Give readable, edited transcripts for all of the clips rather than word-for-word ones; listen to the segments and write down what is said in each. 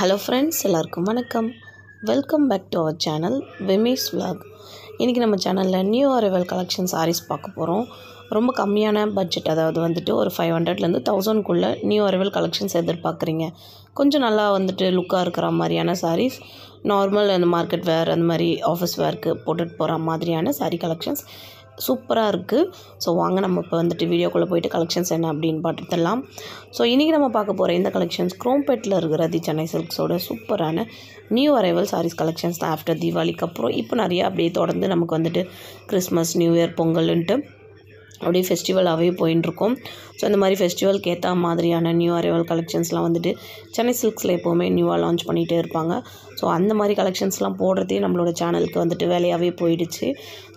Hello friends, எல்லாருக்கும் வணக்கம். Welcome back to our channel Vimesh vlog. இன்றைக்கி நம்ம சேனலில் நியூ அரைவல் கலெக்ஷன் சாரீஸ் பார்க்க போகிறோம். ரொம்ப கம்மியான பட்ஜெட், அதாவது வந்துட்டு ஒரு 500லேருந்து 1000க்குள்ளே நியூ அரைவல் கலெக்ஷன்ஸ் எதிர்பார்க்குறீங்க. கொஞ்சம் நல்லா வந்துட்டு லுக்காக இருக்கிற மாதிரியான சாரீஸ், நார்மல் அந்த மார்க்கெட் வேர் அந்த மாதிரி ஆஃபீஸ் வேர்க்கு போட்டுட்டு போகிற மாதிரியான சாரீ கலெக்ஷன்ஸ் சூப்பராக இருக்குது. ஸோ வாங்க நம்ம இப்போ வந்துட்டு வீடியோக்குள்ளே போய்ட்டு கலெக்ஷன்ஸ் என்ன அப்படின்னு பார்த்துடலாம். ஸோ இன்றைக்கி நம்ம பார்க்க போகிற இந்த கலெக்ஷன்ஸ் குரோம்பேட்டில் இருக்கிற தி சென்னை சில்க்ஸோட சூப்பரான நியூ அரைவல் சாரீஸ் கலெக்ஷன்ஸ் தான். ஆஃப்டர் தீபாவளிக்கு அப்புறம் இப்போ நிறையா அப்படியே தொடர்ந்து நமக்கு வந்துட்டு கிறிஸ்மஸ், நியூ இயர், பொங்கல்ன்ட்டு அப்படியே ஃபெஸ்டிவலாகவே போயின்ட்டுருக்கோம். ஸோ இந்த மாதிரி ஃபெஸ்டிவலுக்கு ஏற்ற மாதிரியான நியூ அரைவல் கலெக்ஷன்ஸ்லாம் வந்துட்டு சென்னை சில்க்ஸில் எப்போவுமே நியூவாக லான்ச் பண்ணிகிட்டே இருப்பாங்க. ஸோ அந்த மாதிரி கலெக்ஷன்ஸ்லாம் போடுறதே நம்மளோட சேனலுக்கு வந்துட்டு வேலையாகவே போயிடுச்சு.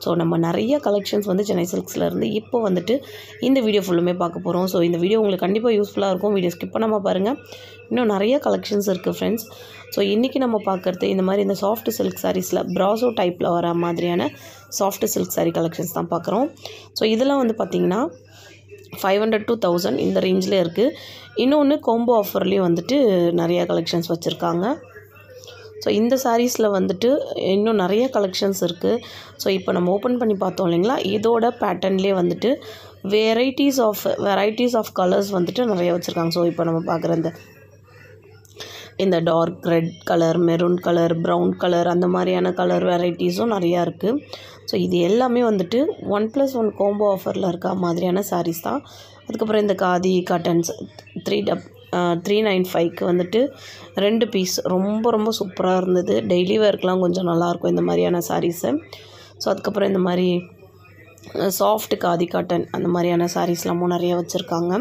ஸோ நம்ம நிறைய கலெக்ஷன்ஸ் வந்து சென்னை சில்க்ஸ்லேருந்து இப்போ வந்துட்டு இந்த வீடியோ ஃபுல்லுமே பார்க்க போகிறோம். ஸோ இந்த வீடியோ உங்களுக்கு கண்டிப்பாக யூஸ்ஃபுல்லாக இருக்கும். வீடியோ ஸ்கிப் பண்ணாமல் பாருங்கள். இன்னும் நிறைய கலெக்ஷன்ஸ் இருக்குது ஃப்ரெண்ட்ஸ். ஸோ இன்றைக்கி நம்ம பார்க்குறது இந்த மாதிரி இந்த சாஃப்ட் சில்க் சாரீஸில் ப்ராசோ டைப்பில் வர மாதிரியான சாஃப்ட் சில்க் சாரீ கலெக்ஷன்ஸ் தான் பார்க்குறோம். ஸோ இதெல்லாம் வந்து பார்த்திங்கன்னா 500 to 1000 இந்த ரேஞ்சில் இருக்குது. இன்னொன்று கோம்போ ஆஃபர்லேயும் வந்துட்டு நிறையா கலெக்ஷன்ஸ் வச்சுருக்காங்க. ஸோ இந்த சாரீஸில் வந்துட்டு இன்னும் நிறைய கலெக்ஷன்ஸ் இருக்குது. ஸோ இப்போ நம்ம ஓப்பன் பண்ணி பார்த்தோம் இல்லைங்களா, இதோட பேட்டர்ன்லேயே வந்துட்டு வெரைட்டிஸ் ஆஃப் கலர்ஸ் வந்துட்டு நிறைய வச்சுருக்காங்க. ஸோ இப்போ நம்ம பார்க்குற இந்த dark red colour, maroon colour, brown colour, அந்த மாதிரியான கலர் வெரைட்டிஸும் நிறையா இருக்குது. ஸோ இது எல்லாமே வந்துட்டு 1+1 கோம்போ ஆஃபரில் இருக்க மாதிரியான சாரீஸ் தான். அதுக்கப்புறம் இந்த காதி காட்டன்ஸ் 395க்கு வந்துட்டு 2 பீஸ் ரொம்ப சூப்பராக இருந்தது. டெய்லி வேர்க்கெலாம் கொஞ்சம் நல்லாயிருக்கும் இந்த மாதிரியான சாரீஸு. ஸோ அதுக்கப்புறம் இந்த மாதிரி சாஃப்ட் காதி காட்டன் அந்த மாதிரியான சாரீஸ்லாமும் நிறைய வச்சுருக்காங்க.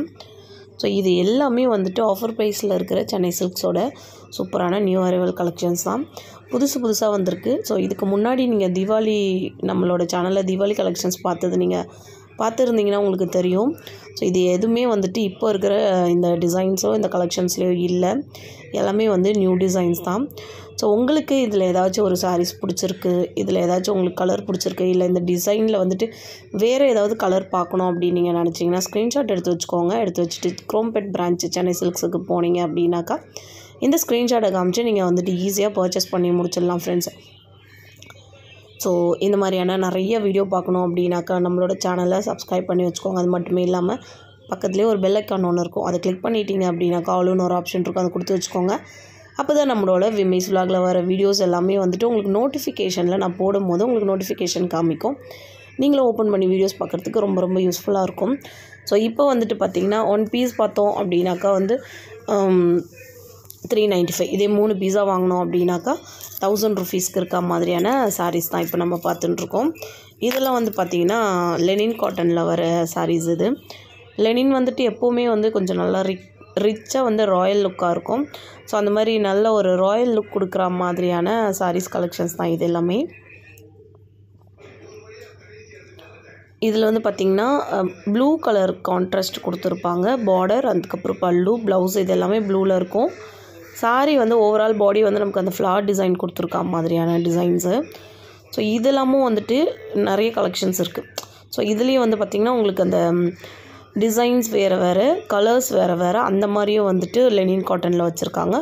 ஸோ இது எல்லாமே வந்துட்டு ஆஃபர் ப்ரைஸில் இருக்கிற சென்னை சில்க்ஸோட சூப்பரான நியூ அரைவல் கலெக்ஷன்ஸ் தான். புதுசாக வந்திருக்கு. ஸோ இதுக்கு முன்னாடி நீங்கள் நம்மளோட சேனலில் தீபாவளி கலெக்ஷன்ஸ் பார்த்துருந்தீங்கன்னா உங்களுக்கு தெரியும். ஸோ இது எதுவுமே வந்துட்டு இப்போ இருக்கிற இந்த டிசைன்ஸோ இந்த கலெக்ஷன்ஸ்லையோ இல்லை. எல்லாமே வந்து நியூ டிசைன்ஸ் தான். ஸோ உங்களுக்கு இதில் ஏதாச்சும் ஒரு சாரீஸ் பிடிச்சிருக்கு, இதில் ஏதாச்சும் உங்களுக்கு கலர் பிடிச்சிருக்கு, இல்லை இந்த டிசைனில் வந்துட்டு வேறு ஏதாவது கலர் பார்க்கணும் அப்படின்னு நீங்கள் நினச்சிங்கன்னா ஸ்க்ரீன்ஷாட் எடுத்து வச்சுக்கோங்க. எடுத்து வச்சுட்டு குரோம்பேட் பிரான்ச் சென்னை சில்க்ஸுக்கு போனீங்க அப்படின்னாக்கா இந்த ஸ்க்ரீன்ஷாட்டை காமிச்சு நீங்கள் வந்துட்டு ஈஸியாக பர்ச்சேஸ் பண்ணி முடிச்சிடலாம் ஃப்ரெண்ட்ஸ். ஸோ இந்த மாதிரியான நிறைய வீடியோ பார்க்கணும் அப்படின்னாக்கா நம்மளோட சேனலை சப்ஸ்கிரைப் பண்ணி வச்சுக்கோங்க. அது மட்டுமே இல்லாமல் பக்கத்துலேயே ஒரு பெல் ஐக்கான் ஒன்று இருக்கும், அதை கிளிக் பண்ணிட்டீங்க அப்படின்னாக்கா ஆல்னு ஒரு ஆப்ஷன் இருக்கும், அதை கொடுத்து வச்சுக்கோங்க. அப்போ தான் நம்மளோட விமேஷ் vlogல வர வீடியோஸ் எல்லாமே வந்துட்டு உங்களுக்கு நோட்டிஃபிகேஷனில் நான் போடும்போது உங்களுக்கு நோட்டிஃபிகேஷன் காமிக்கும். நீங்களும் ஓப்பன் பண்ணி வீடியோஸ் பார்க்குறதுக்கு ரொம்ப யூஸ்ஃபுல்லாக இருக்கும். ஸோ இப்போ வந்துட்டு பார்த்திங்கன்னா 1 பீஸ் பார்த்தோம் அப்படின்னாக்கா வந்து 395. இதே 3 பீஸாக வாங்கினோம் அப்படின்னாக்கா 1000 rupeesக்கு இருக்க மாதிரியான சாரீஸ் தான் இப்போ நம்ம பார்த்துட்டுருக்கோம். இதெல்லாம் வந்து பார்த்திங்கன்னா லெனின் காட்டனில் வர சாரீஸ். இது லெனின் வந்துட்டு எப்போவுமே வந்து கொஞ்சம் நல்லா ரிச்சாக வந்து ராயல் லுக்காக இருக்கும். ஸோ அந்த மாதிரி நல்ல ஒரு ராயல் லுக் கொடுக்குற மாதிரியான சாரீஸ் கலெக்ஷன்ஸ் தான் இது எல்லாமே. இதில் வந்து பார்த்திங்கன்னா ப்ளூ கலர் கான்ட்ராஸ்ட் கொடுத்துருப்பாங்க. பார்டர், அதுக்கப்புறம் பல்லு, ப்ளவுஸ் இது எல்லாமே ப்ளூவில் இருக்கும். சாரீ வந்து ஓவரால் பாடி வந்து நமக்கு அந்த ஃப்ளார் டிசைன் கொடுத்துருக்கா மாதிரியான டிசைன்ஸு. ஸோ இதெல்லாமும் வந்துட்டு நிறைய கலெக்ஷன்ஸ் இருக்குது. ஸோ இதுலேயும் வந்து பார்த்திங்கன்னா உங்களுக்கு அந்த டிசைன்ஸ் வேறு கலர்ஸ் வேறு அந்த மாதிரியும் வந்துட்டு லெனின் காட்டனில் வச்சுருக்காங்க.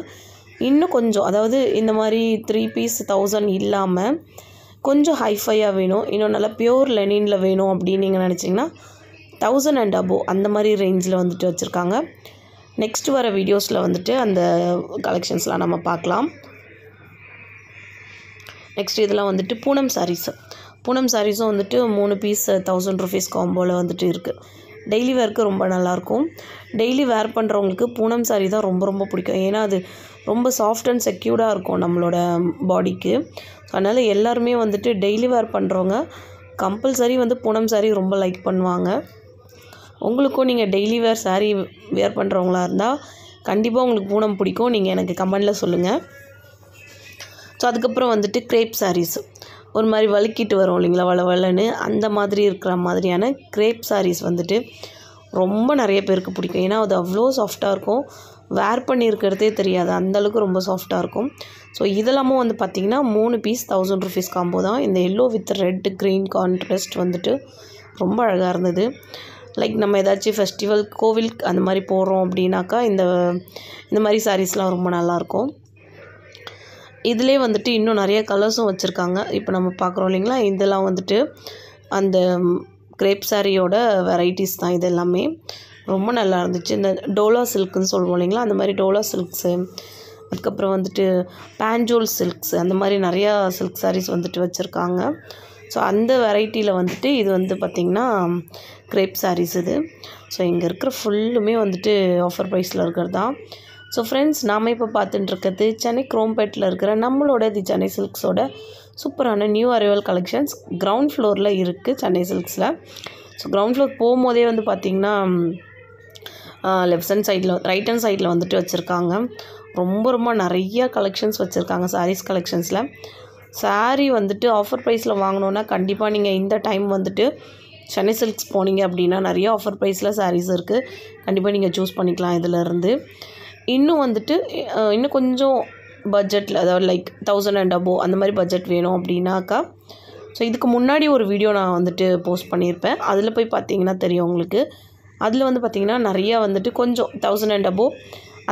இன்னும் கொஞ்சம், அதாவது இந்த மாதிரி 3 பீஸ் 1000 இல்லாமல் கொஞ்சம் ஹைஃபையாக வேணும், இன்னும் நல்லா பியூர் லெனினில் வேணும் அப்படின்னு நீங்கள் நினச்சிங்கன்னா 1000 and above அந்த மாதிரி ரேஞ்சில் வந்துட்டு வச்சுருக்காங்க. நெக்ஸ்ட் வர வீடியோஸில் வந்துட்டு அந்த கலெக்ஷன்ஸ்லாம் நம்ம பார்க்கலாம். நெக்ஸ்ட் இதெல்லாம் வந்துட்டு பூனம் சாரீஸும் வந்துட்டு 3 பீஸ் 1000 rupees காம்போவில் வந்துட்டு இருக்குது. டெய்லி வேர்க்கு ரொம்ப நல்லாயிருக்கும். டெய்லி வேர் பண்ணுறவங்களுக்கு பூனம் சாரீ தான் ரொம்ப பிடிக்கும். ஏன்னா அது ரொம்ப சாஃப்ட் அண்ட் செக்யூர்டாக இருக்கும் நம்மளோட பாடிக்கு. அதனால் எல்லாருமே வந்துட்டு டெய்லி வேர் பண்ணுறவங்க கம்பல்சரி வந்து பூனம் சாரீ ரொம்ப லைக் பண்ணுவாங்க. உங்களுக்கும் நீங்கள் டெய்லி வேர் பண்ணுறவங்களா இருந்தால் கண்டிப்பாக உங்களுக்கு பூனம் பிடிக்கும். நீங்கள் எனக்கு கமெண்டில் சொல்லுங்கள். ஸோ அதுக்கப்புறம் வந்துட்டு கிரேப் சாரீஸ், ஒரு மாதிரி வழுக்கிட்டு வரும் இல்லைங்களா, வளன்னு அந்த மாதிரி இருக்கிற மாதிரியான கிரேப் சாரீஸ் வந்துட்டு ரொம்ப நிறைய பேருக்கு பிடிக்கும். ஏன்னா அது அவ்வளோ சாஃப்டாக இருக்கும், வேர் பண்ணியிருக்கிறதே தெரியாது, அந்தளவுக்கு ரொம்ப சாஃப்டாக இருக்கும். ஸோ இதெல்லாமும் வந்து பார்த்திங்கன்னா 3 பீஸ் 1000 rupees காம்போ தான். இந்த yellow with red green contrast வந்துட்டு ரொம்ப அழகாக இருந்தது. லைக் நம்ம ஏதாச்சும் ஃபெஸ்டிவல் கோவில் அந்த மாதிரி போகிறோம் அப்படின்னாக்கா இந்த மாதிரி சாரீஸ்லாம் ரொம்ப நல்லாயிருக்கும். இதிலே வந்துட்டு இன்னும் நிறைய கலர்ஸும் வச்சுருக்காங்க. இப்போ நம்ம பார்க்குறோம் இல்லைங்களா, இதெல்லாம் வந்துட்டு அந்த கிரேப் சாரியோட வெரைட்டிஸ் தான் இது எல்லாமே. ரொம்ப நல்லா இருந்துச்சு. இந்த டோலா சில்க்குன்னு சொல்லுவோம் இல்லைங்களா, அந்த மாதிரி டோலா சில்க்ஸு, அதுக்கப்புறம் வந்துட்டு பேஞ்சோல் சில்க்ஸ், அந்த மாதிரி நிறையா சில்க் சாரீஸ் வந்துட்டு வச்சுருக்காங்க. ஸோ அந்த வெரைட்டியில் வந்துட்டு இது வந்து பார்த்திங்கன்னா கிரேப் சாரீஸ் இது. ஸோ இங்கே இருக்கிற ஃபுல்லுமே வந்துட்டு ஆஃபர் ப்ரைஸில் இருக்கிறது தான். ஸோ ஃப்ரெண்ட்ஸ், நாம் இப்போ பார்த்துட்டுருக்கிறது சென்னை குரோம்பேட்டில் இருக்கிற நம்மளோட தி சென்னை சில்க்ஸோட சூப்பரான நியூ அரைவல் கலெக்ஷன்ஸ் கிரவுண்ட் ஃப்ளோரில் இருக்குது சென்னை சில்க்ஸில். ஸோ கிரவுண்ட் ஃப்ளோர் போகும்போதே வந்து பார்த்திங்கன்னா லெஃப்ட் ஹேண்ட் சைடில் ரைட் ஹேண்ட் சைடில் வந்துட்டு வச்சுருக்காங்க. ரொம்ப நிறைய கலெக்ஷன்ஸ் வச்சுருக்காங்க சாரீஸ் கலெக்ஷன்ஸில். சாரீ வந்துட்டு ஆஃபர் ப்ரைஸில் வாங்கினோன்னா கண்டிப்பாக நீங்கள் இந்த டைம் வந்துட்டு சென்னை சில்க்ஸ் போனீங்க அப்படின்னா நிறைய ஆஃபர் ப்ரைஸில் சாரீஸ் இருக்குது. கண்டிப்பாக நீங்கள் சூஸ் பண்ணிக்கலாம் இதிலேருந்து. இன்னும் வந்துட்டு இன்னும் கொஞ்சம் பட்ஜெட்டில், அதாவது லைக் 1000 and above அந்த மாதிரி பட்ஜெட் வேணும் அப்படின்னாக்கா, ஸோ இதுக்கு முன்னாடி ஒரு வீடியோ நான் வந்துட்டு போஸ்ட் பண்ணியிருப்பேன். அதில் போய் பார்த்தீங்கன்னா தெரியும் உங்களுக்கு. அதில் வந்து பார்த்திங்கன்னா நிறையா வந்துட்டு கொஞ்சம் 1000 and above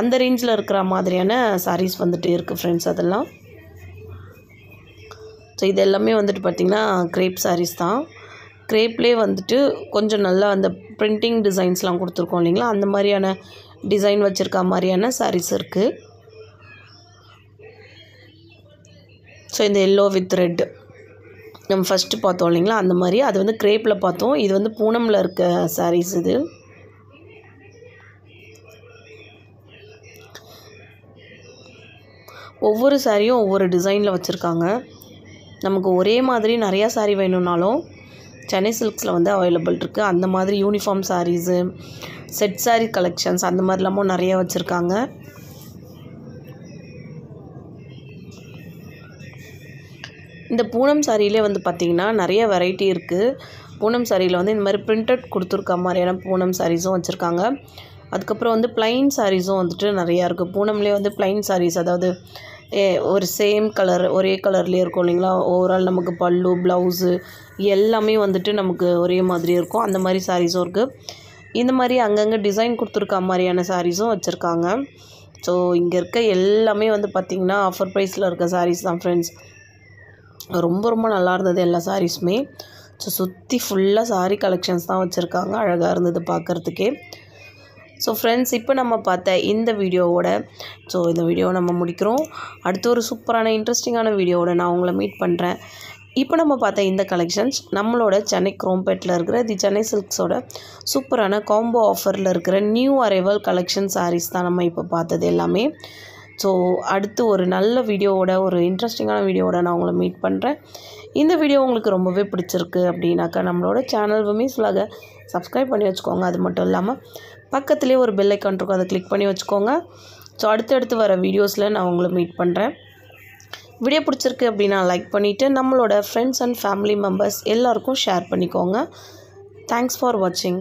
அந்த ரேஞ்சில் இருக்கிற மாதிரியான சாரீஸ் வந்துட்டு இருக்குது ஃப்ரெண்ட்ஸ். அதெல்லாம் ஸோ இது எல்லாமே வந்துட்டு பார்த்திங்கன்னா கிரேப் சாரீஸ் தான். கிரேப்லேயே வந்துட்டு கொஞ்சம் நல்லா அந்த பிரிண்டிங் டிசைன்ஸ்லாம் கொடுத்துருக்கோம் இல்லைங்களா, அந்த மாதிரியான டிசைன் வச்சுருக்க மாதிரியான சாரீஸ் இருக்குது. ஸோ இந்த எல்லோ வித் ரெட் நம்ம ஃபஸ்ட்டு பார்த்தோம் இல்லைங்களா, அந்த மாதிரி அது வந்து கிரேப்பில் பார்த்தோம். இது வந்து பூனமில் இருக்க சாரீஸ் இது. ஒவ்வொரு சாரியும் ஒவ்வொரு டிசைனில் வச்சுருக்காங்க. நமக்கு ஒரே மாதிரி நிறையா சாரீ வேணும்னாலும் சென்னை சில்க்ஸில் வந்து அவைலபிள் இருக்குது. அந்த மாதிரி uniform saris, set sari collections அந்த மாதிரிலாமும் நிறையா வச்சுருக்காங்க. இந்த பூனம் சாரியிலே வந்து பார்த்திங்கன்னா நிறைய வெரைட்டி இருக்குது. பூனம் சாரியில் வந்து இந்த மாதிரி பிரிண்டட் கொடுத்துருக்க மாதிரியான பூனம் சாரீஸும் வச்சுருக்காங்க. அதுக்கப்புறம் வந்து ப்ளைன் சாரீஸும் வந்துட்டு நிறையா இருக்குது. பூனம்லேயே வந்து ப்ளைன் சாரீஸ், அதாவது ஒரு சேம் கலர் ஒரே கலர்லேயே இருக்கும் இல்லைங்களா, ஓவரால் நமக்கு பல்லு ப்ளவுஸு எல்லாமே வந்துட்டு நமக்கு ஒரே மாதிரி இருக்கும். அந்த மாதிரி சாரீஸும் இருக்குது. இந்த மாதிரி அங்கங்கே டிசைன் கொடுத்துருக்க மாதிரியான சாரீஸும் வச்சுருக்காங்க. ஸோ இங்கே இருக்க எல்லாமே வந்து பார்த்திங்கன்னா ஆஃபர் ப்ரைஸில் இருக்க சாரீஸ் தான் ஃப்ரெண்ட்ஸ். ரொம்ப நல்லா இருந்தது எல்லா சாரீஸுமே. ஸோ சுற்றி ஃபுல்லாக சாரீ கலெக்ஷன்ஸ் தான் வச்சுருக்காங்க. அழகாக இருந்தது பார்க்குறதுக்கே. ஸோ ஃப்ரெண்ட்ஸ், இப்போ நம்ம பார்த்த இந்த வீடியோவோட இந்த வீடியோவை நம்ம முடிக்கிறோம். அடுத்து ஒரு சூப்பரான இன்ட்ரெஸ்டிங்கான வீடியோவோட நான் உங்களை மீட் பண்ணுறேன். இப்போ நம்ம பார்த்த இந்த கலெக்ஷன்ஸ் நம்மளோட சென்னை குரோம்பேட்டில் இருக்கிற தி சென்னை சில்க்ஸோட சூப்பரான காம்போ ஆஃபரில் இருக்கிற நியூ அரைவல் கலெக்ஷன் சாரீஸ் தான் நம்ம இப்போ பார்த்தது எல்லாமே. ஸோ அடுத்து ஒரு நல்ல வீடியோவோட, ஒரு இன்ட்ரெஸ்டிங்கான வீடியோவோட நான் உங்களை மீட் பண்ணுறேன். இந்த வீடியோ உங்களுக்கு ரொம்பவே பிடிச்சிருக்கு அப்படின்னாக்கா நம்மளோட சேனல் விமீஸ் விலாகை சப்ஸ்கிரைப் பண்ணி வச்சுக்கோங்க. அது மட்டும் இல்லாமல் பக்கத்துலேயே ஒரு பெல் ஐக்கான் இருக்கும், அதை கிளிக் பண்ணி வச்சுக்கோங்க. ஸோ அடுத்தடுத்து வர வீடியோஸில் நான் உங்களை மீட் பண்ணுறேன். வீடியோ பிடிச்சிருக்கு அப்படின்னா லைக் பண்ணிவிட்டு நம்மளோட ஃப்ரெண்ட்ஸ் அண்ட் ஃபேமிலி மெம்பர்ஸ் எல்லாருக்கும் ஷேர் பண்ணிக்கோங்க. தேங்க்ஸ் ஃபார் வாட்சிங்.